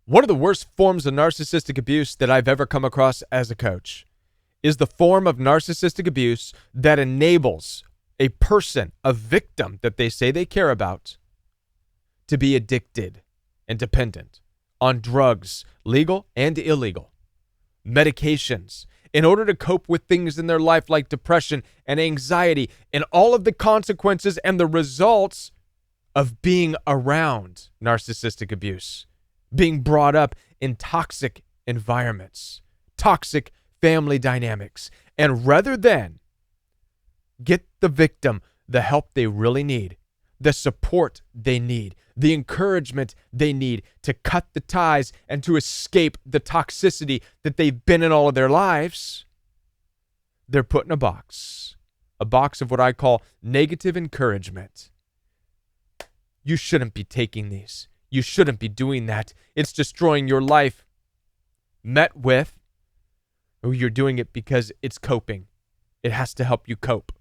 One of the worst forms of narcissistic abuse that I've ever come across as a coach is the form of narcissistic abuse that enables a person, a victim that they say they care about, to be addicted and dependent on drugs, legal and illegal, medications, in order to cope with things in their life like depression and anxiety and all of the consequences and the results of being around narcissistic abuse. Being brought up in toxic environments, toxic family dynamics. And rather than get the victim the help they really need, the support they need, the encouragement they need to cut the ties and to escape the toxicity that they've been in all of their lives, they're put in a box of what I call negative encouragement. You shouldn't be taking these. You shouldn't be doing that. It's destroying your life. Met with, oh, you're doing it because it's coping. It has to help you cope.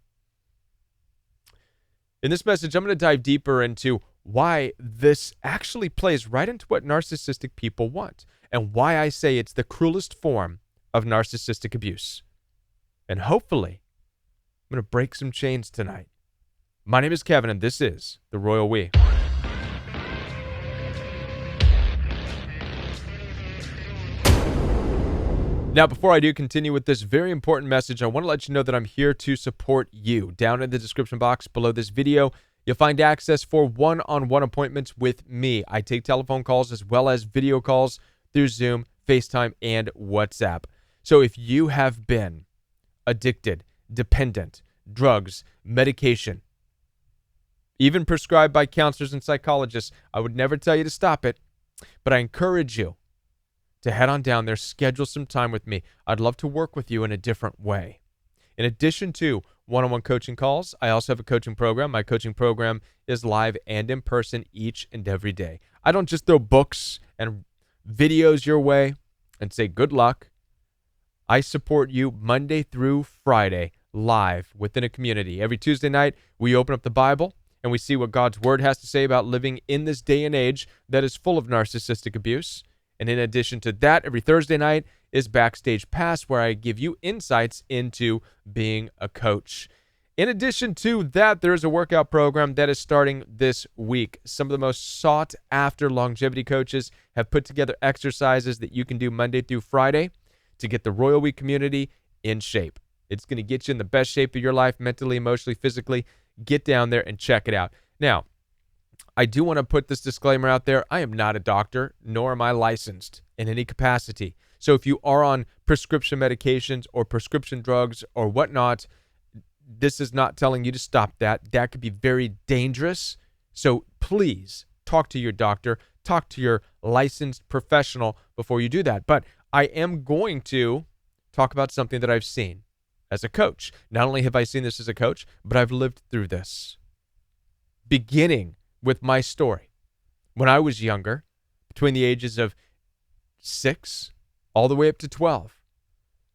In this message, I'm going to dive deeper into why this actually plays right into what narcissistic people want and why I say it's the cruelest form of narcissistic abuse. And hopefully, I'm going to break some chains tonight. My name is Kevin, and this is The Royal We. Now, before I do continue with this very important message, I want to let you know that I'm here to support you. Down in the description box below this video, you'll find access for one-on-one appointments with me. I take telephone calls as well as video calls through Zoom, FaceTime, and WhatsApp. So if you have been addicted, dependent, drugs, medication, even prescribed by counselors and psychologists, I would never tell you to stop it, but I encourage you to head on down there, schedule some time with me. I'd love to work with you in a different way. In addition to one-on-one coaching calls, I also have a coaching program. My coaching program is live and in person each and every day. I don't just throw books and videos your way and say good luck. I support you Monday through Friday live within a community. Every Tuesday night, we open up the Bible and we see what God's Word has to say about living in this day and age that is full of narcissistic abuse. And in addition to that, every Thursday night is Backstage Pass, where I give you insights into being a coach. In addition to that, there is a workout program that is starting this week. Some of the most sought-after longevity coaches have put together exercises that you can do Monday through Friday to get the Royal Week community in shape. It's going to get you in the best shape of your life, mentally, emotionally, physically. Get down there and check it out. Now, I do want to put this disclaimer out there. I am not a doctor, nor am I licensed in any capacity. So if you are on prescription medications or prescription drugs or whatnot, this is not telling you to stop that. That could be very dangerous. So please talk to your doctor, talk to your licensed professional before you do that. But I am going to talk about something that I've seen as a coach. Not only have I seen this as a coach, but I've lived through this. Beginning with my story. When I was younger, between the ages of 6 all the way up to 12,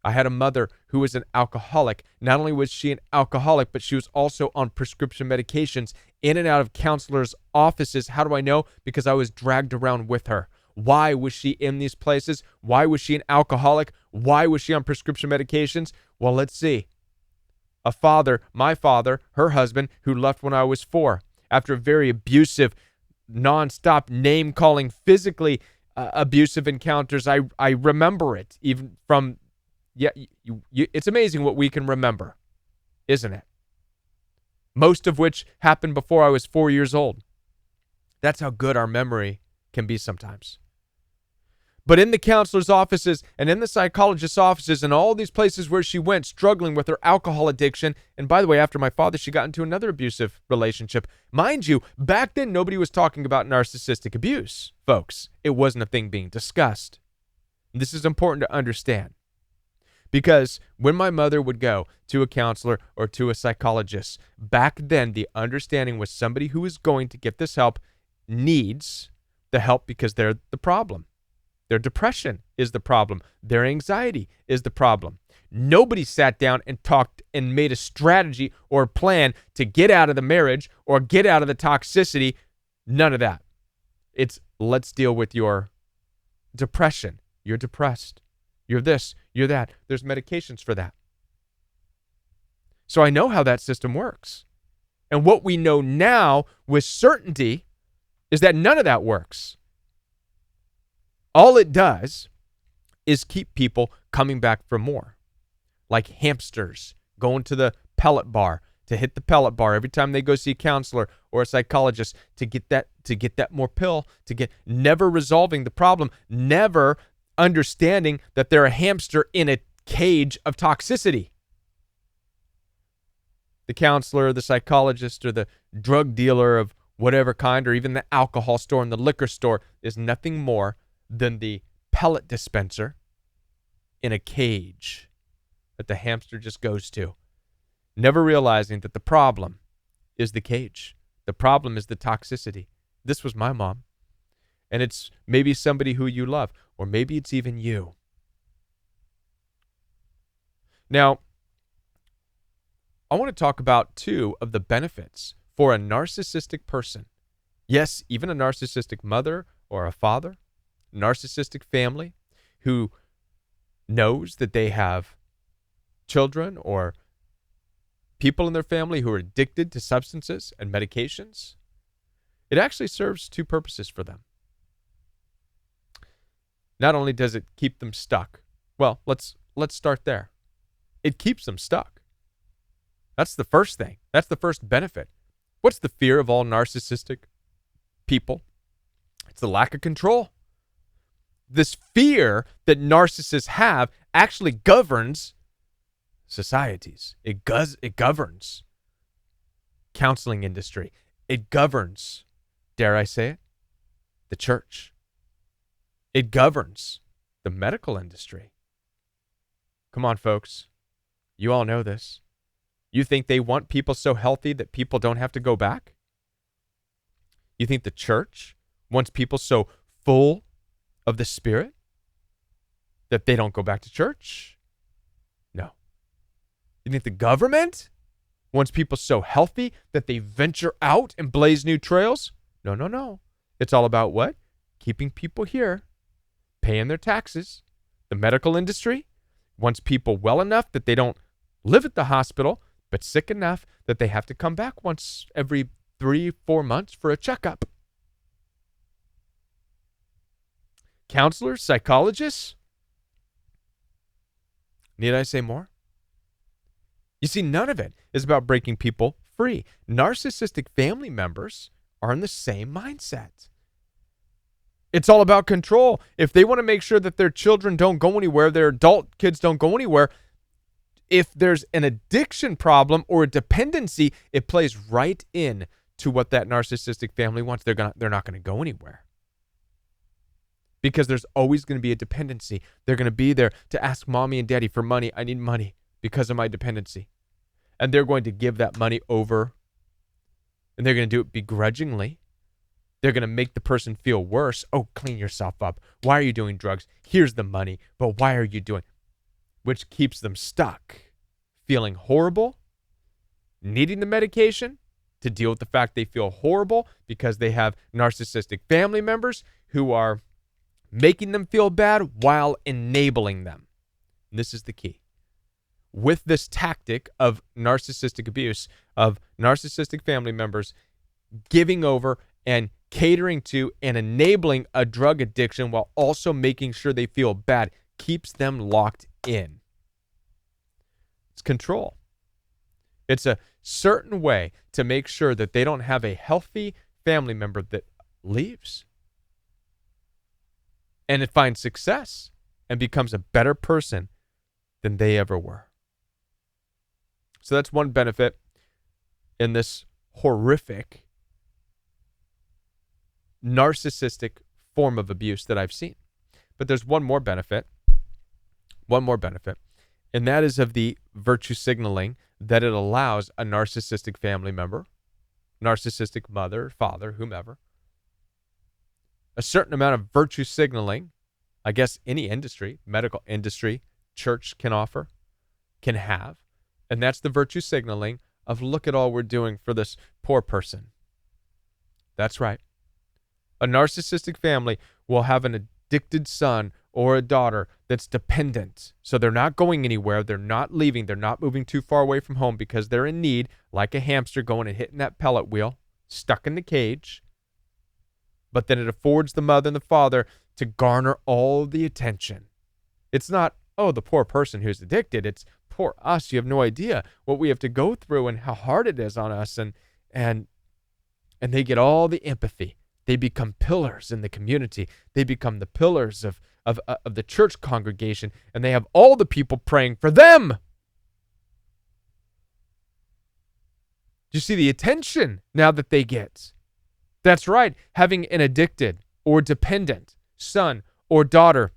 I had a mother who was an alcoholic. Not only was she an alcoholic, but she was also on prescription medications, in and out of counselors' offices. How do I know? Because I was dragged around with her. Why was she in these places? Why was she an alcoholic? Why was she on prescription medications? Well, let's see. A father, my father, her husband, who left when I was 4. After very abusive, nonstop name-calling, physically abusive encounters. I remember it, even from, it's amazing what we can remember, isn't it? Most of which happened before I was 4 years old. That's how good our memory can be sometimes. But in the counselor's offices and in the psychologist's offices and all these places where she went struggling with her alcohol addiction, and by the way, after my father, she got into another abusive relationship. Mind you, back then, nobody was talking about narcissistic abuse, folks. It wasn't a thing being discussed. This is important to understand. Because when my mother would go to a counselor or to a psychologist, back then, the understanding was somebody who is going to get this help needs the help because they're the problem. Their depression is the problem. Their anxiety is the problem. Nobody sat down and talked and made a strategy or a plan to get out of the marriage or get out of the toxicity. None of that. It's let's deal with your depression. You're depressed. You're this, you're that. There's medications for that. So I know how that system works. And what we know now with certainty is that none of that works. All it does is keep people coming back for more. Like hamsters going to the pellet bar, to hit the pellet bar every time they go see a counselor or a psychologist, to get that more pill, never resolving the problem, never understanding that they're a hamster in a cage of toxicity. The counselor, the psychologist, or the drug dealer of whatever kind, or even the alcohol store and the liquor store is nothing more than the pellet dispenser in a cage that the hamster just goes to, never realizing that the problem is the cage. The problem is the toxicity. This was my mom. And it's maybe somebody who you love, or maybe it's even you. Now, I want to talk about two of the benefits for a narcissistic person. Yes, even a narcissistic mother or a father, narcissistic family who knows that they have children or people in their family who are addicted to substances and medications. It actually serves two purposes for them. Not only does it keep them stuck, well, let's start there. It keeps them stuck. That's the first thing. That's the first benefit. What's the fear of all narcissistic people? It's the lack of control. This fear that narcissists have actually governs societies. It governs counseling industry. It governs, dare I say it, the church. It governs the medical industry. Come on, folks. You all know this. You think they want people so healthy that people don't have to go back? You think the church wants people so full of the Spirit that they don't go back to church? No. You think the government wants people so healthy that they venture out and blaze new trails? No, no, no. It's all about what? Keeping people here, paying their taxes. The medical industry wants people well enough that they don't live at the hospital, but sick enough that they have to come back once every 3-4 months for a checkup. Counselors, psychologists? Need I say more? You see, none of it is about breaking people free. Narcissistic family members are in the same mindset. It's all about control. If they want to make sure that their children don't go anywhere, their adult kids don't go anywhere, if there's an addiction problem or a dependency, it plays right in to what that narcissistic family wants. They're not going to go anywhere. Because there's always going to be a dependency. They're going to be there to ask mommy and daddy for money. I need money because of my dependency. And they're going to give that money over. And they're going to do it begrudgingly. They're going to make the person feel worse. Oh, clean yourself up. Why are you doing drugs? Here's the money. But why are you doing? Which keeps them stuck, feeling horrible, needing the medication to deal with the fact they feel horrible because they have narcissistic family members who are making them feel bad while enabling them. And this is the key. With this tactic of narcissistic abuse, of narcissistic family members giving over and catering to and enabling a drug addiction while also making sure they feel bad, keeps them locked in. It's control. It's a certain way to make sure that they don't have a healthy family member that leaves and it finds success and becomes a better person than they ever were. So that's one benefit in this horrific narcissistic form of abuse that I've seen. But there's one more benefit, and that is of the virtue signaling that it allows a narcissistic family member, narcissistic mother, father, whomever, a certain amount of virtue signaling, I guess any industry, medical industry, church can offer, can have, and that's the virtue signaling of look at all we're doing for this poor person. That's right. A narcissistic family will have an addicted son or a daughter that's dependent. So they're not going anywhere. They're not leaving. They're not moving too far away from home because they're in need, like a hamster going and hitting that pellet wheel, stuck in the cage. But then it affords the mother and the father to garner all the attention. It's not, oh, the poor person who's addicted. It's poor us. You have no idea what we have to go through and how hard it is on us. And they get all the empathy. They become pillars in the community. They become the pillars of the church congregation, and they have all the people praying for them. Do you see the attention now that they get? That's right. Having an addicted or dependent son or daughter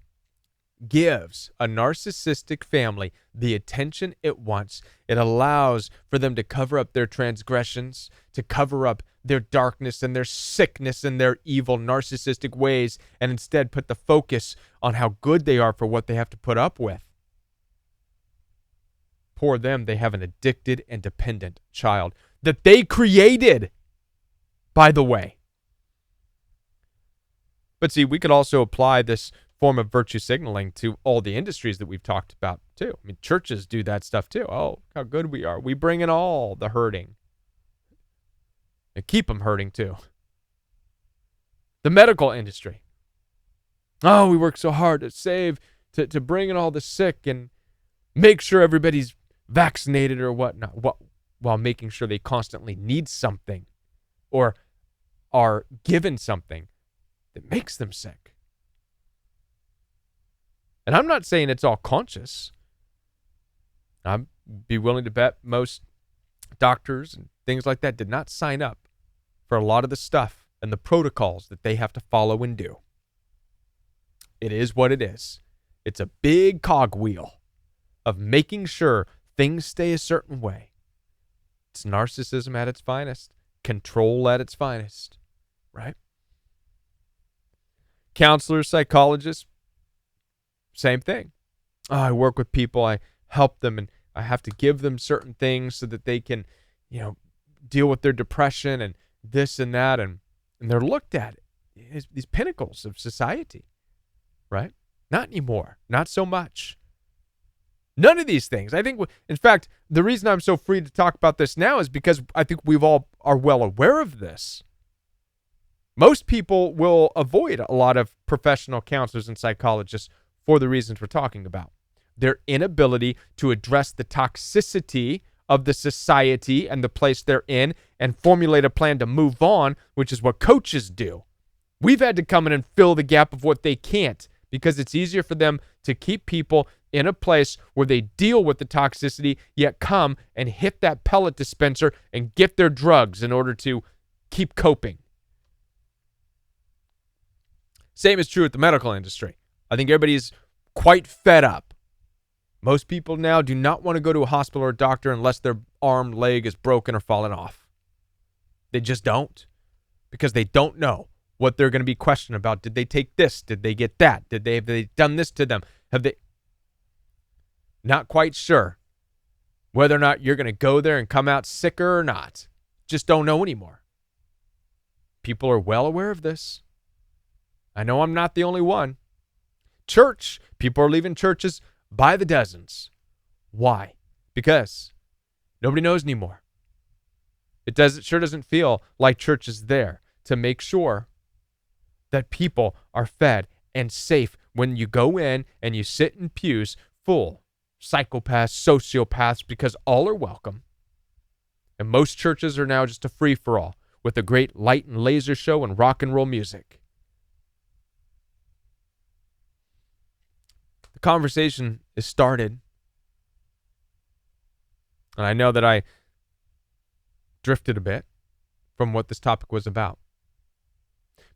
gives a narcissistic family the attention it wants. It allows for them to cover up their transgressions, to cover up their darkness and their sickness and their evil narcissistic ways, and instead put the focus on how good they are for what they have to put up with. Poor them, they have an addicted and dependent child that they created, by the way. But see, we could also apply this form of virtue signaling to all the industries that we've talked about too. I mean, churches do that stuff too. Oh, how good we are. We bring in all the hurting. And keep them hurting too. The medical industry. Oh, we work so hard to save, to bring in all the sick and make sure everybody's vaccinated or whatnot, while making sure they constantly need something or are given something that makes them sick. And I'm not saying it's all conscious. I'd be willing to bet most doctors and things like that did not sign up for a lot of the stuff and the protocols that they have to follow and do. It is what it is. It's a big cogwheel of making sure things stay a certain way. It's narcissism at its finest, control at its finest, right? Counselors, psychologists, same thing. Oh, I work with people, I help them, and I have to give them certain things so that they can, deal with their depression and this and that, and they're looked at as these pinnacles of society, right? Not anymore. Not so much. None of these things. I think, in fact, the reason I'm so free to talk about this now is because I think we've all are well aware of this. Most people will avoid a lot of professional counselors and psychologists for the reasons we're talking about. Their inability to address the toxicity of the society and the place they're in and formulate a plan to move on, which is what coaches do. We've had to come in and fill the gap of what they can't because it's easier for them to keep people in a place where they deal with the toxicity, yet come and hit that pellet dispenser and get their drugs in order to keep coping. Same is true with the medical industry. I think everybody's quite fed up. Most people now do not want to go to a hospital or a doctor unless their arm, leg is broken or fallen off. They just don't, because they don't know what they're going to be questioned about. Did they take this? Did they get that? Have they done this to them? Have they? Not quite sure whether or not you're going to go there and come out sicker or not. Just don't know anymore. People are well aware of this. I know I'm not the only one. Church, people are leaving churches by the dozens. Why? Because nobody knows anymore. It sure doesn't feel like church is there to make sure that people are fed and safe when you go in and you sit in pews full psychopaths, sociopaths, because all are welcome. And most churches are now just a free-for-all with a great light and laser show and rock and roll music. The conversation is started. And I know that I drifted a bit from what this topic was about.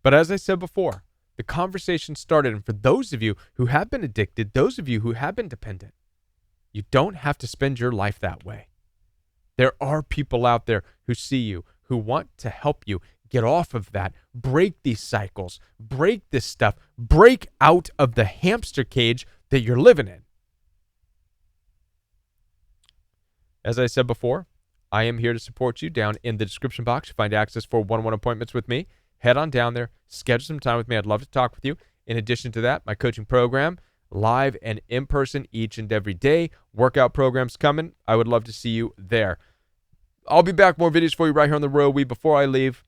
But as I said before, the conversation started. And for those of you who have been addicted, those of you who have been dependent, you don't have to spend your life that way. There are people out there who see you, who want to help you get off of that, break these cycles, break this stuff, break out of the hamster cage that you're living in. As I said before, I am here to support you. Down in the description box, you find access for one-on-one appointments with me. Head on down there, schedule some time with me. I'd love to talk with you. In addition to that, my coaching program, live and in person each and every day. Workout programs coming. I would love to see you there. I'll be back, more videos for you right here on the Royal We. Before I leave,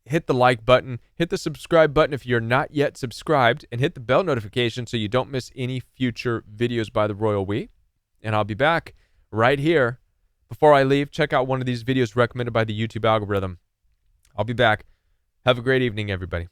hit the like button, hit the subscribe button if you're not yet subscribed, and hit the bell notification so you don't miss any future videos by the Royal We. And I'll be back right here. Before I leave, check out one of these videos recommended by the YouTube algorithm. I'll be back. Have a great evening, everybody.